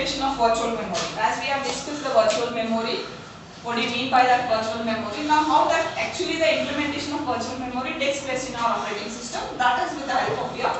implementation of virtual memory. As we have discussed the virtual memory, what do you mean by that virtual memory? Now how that actually the implementation of virtual memory takes place in our operating system, that is with the help of your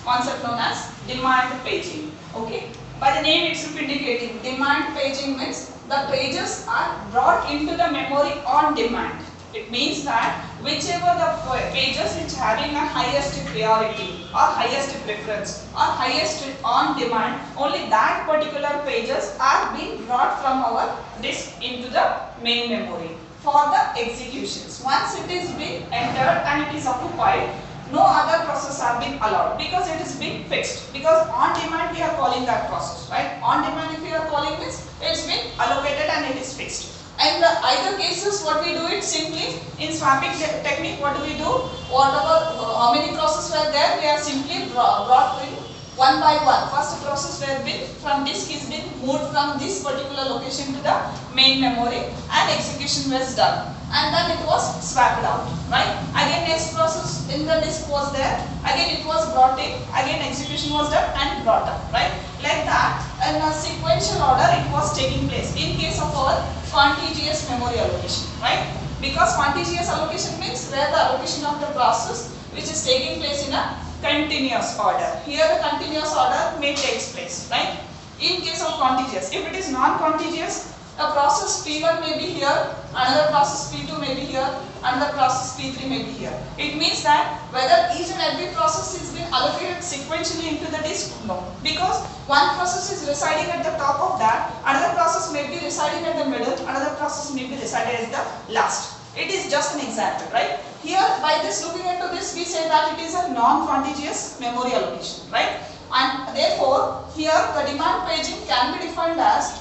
concept known as demand paging. Okay. By the name itself indicating, demand paging means the pages are brought into the memory on demand. It means that whichever the pages which having a highest priority or highest preference or highest on demand, only that particular pages are being brought from our disk into the main memory for the executions. Once it is being entered and it is occupied, no other process have been allowed because it is being fixed. Because on demand we are calling that process, right? On demand if we are calling this, it's been allocated and it is fixed. And the either cases, what we do it simply in swapping technique, what do we do? Whatever, how many processes were there, we are simply brought in one by one. First process were been from disk is been moved from this particular location to the main memory and execution was done. And then it was swapped out, right? Again next process in the disk was there, again it was brought in, again execution was done and brought up, right? Like that, in a sequential order it was taking place in case of our contiguous memory allocation, right? Because contiguous allocation means where the allocation of the process which is taking place in a continuous order. Here the continuous order may takes place, right? In case of contiguous, if it is non-contiguous, a process P1 may be here, another process P2 may be here, another process P3 may be here. It means that whether each and every process is being allocated sequentially into the disk, no. Because one process is residing at the top of that, another process may be residing at the middle, another process may be residing at the last. It is just an example, right? Here by this looking into this we say that it is a non-contiguous memory allocation, right? And therefore here the demand paging can be defined as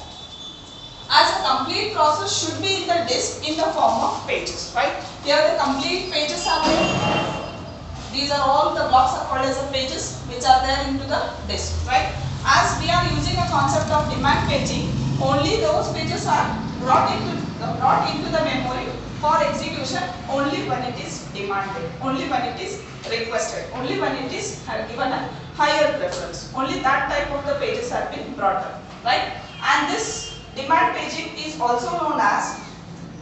a complete process should be in the disk in the form of pages, right? Here the complete pages are there. These are all the blocks are called as the pages which are there into the disk, right? As we are using a concept of demand paging, only those pages are brought into the memory for execution only when it is demanded, only when it is requested, only when it is given a higher preference. Only that type of the pages have been brought up, right? And this demand paging is also known as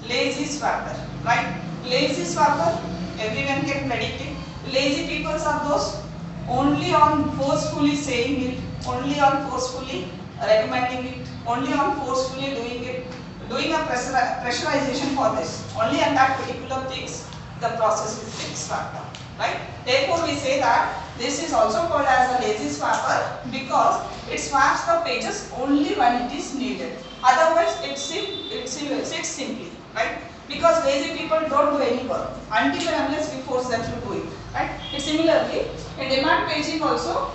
lazy swapper, right? Lazy swapper, everyone can predict it. Lazy people are those only on forcefully saying it, only on forcefully recommending it, only on forcefully doing it, doing a pressurization for this. Only on that particular things the process is being swapped out, right? Therefore we say that this is also called as a lazy swapper because it swaps the pages only when it is needed. Otherwise it sits simply, right? Because lazy people don't do any work until and unless we force them to do it, right? Similarly, in demand paging also,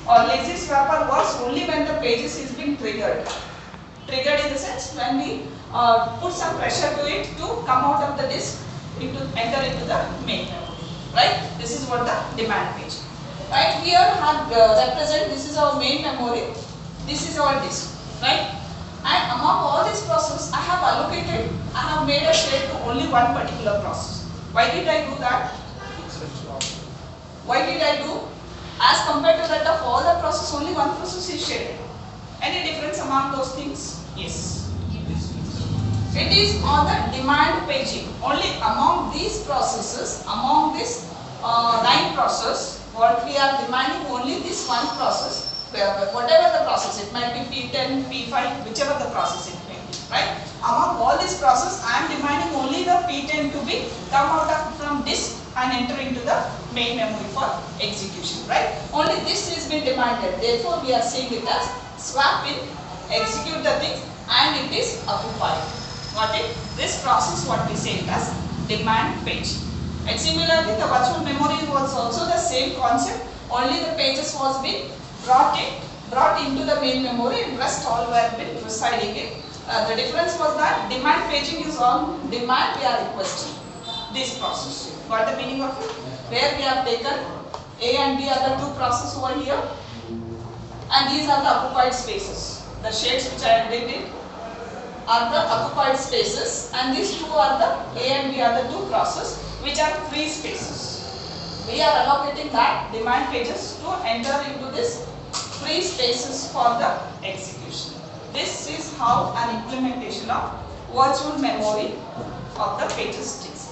or lazy swapper works only when the pages is being triggered. Triggered in the sense when we put some pressure to it to come out of the disk enter into the main memory, right? This is what the demand page. Right here have represent this is our main memory, this is our disk, right? And among all these processes I have made a shade to only one particular process. Why did I do that? Why did I do? As compared to that of all the process, only one process is shaded. Any difference among those things? Yes. It is on the demand paging. Only among these processes, among this 9 process, what we are demanding only this one process, whatever the process, it might be P10, P5, whichever the process it may be, right? Among all these processes, I am demanding only the P10 to be come out from disk and enter into the main memory for execution, right? Only this is being demanded. Therefore, we are saying it as swap in, execute the thing, and it is occupied. Got it? This process, what we say it as demand page. And similarly, the virtual memory was also the same concept. Only the pages was being brought into the main memory, and rest all were been residing in. The difference was that demand paging is on demand. We are requesting this process. Got the meaning of it? Where we have taken A and B are the 2 processes over here, and these are the occupied spaces. The shades which I did it are the occupied spaces, and these 2 are the A and B are the 2 processes which are free spaces. We are allocating that demand pages to enter into this free spaces for the execution. This is how an implementation of virtual memory of the pages takes.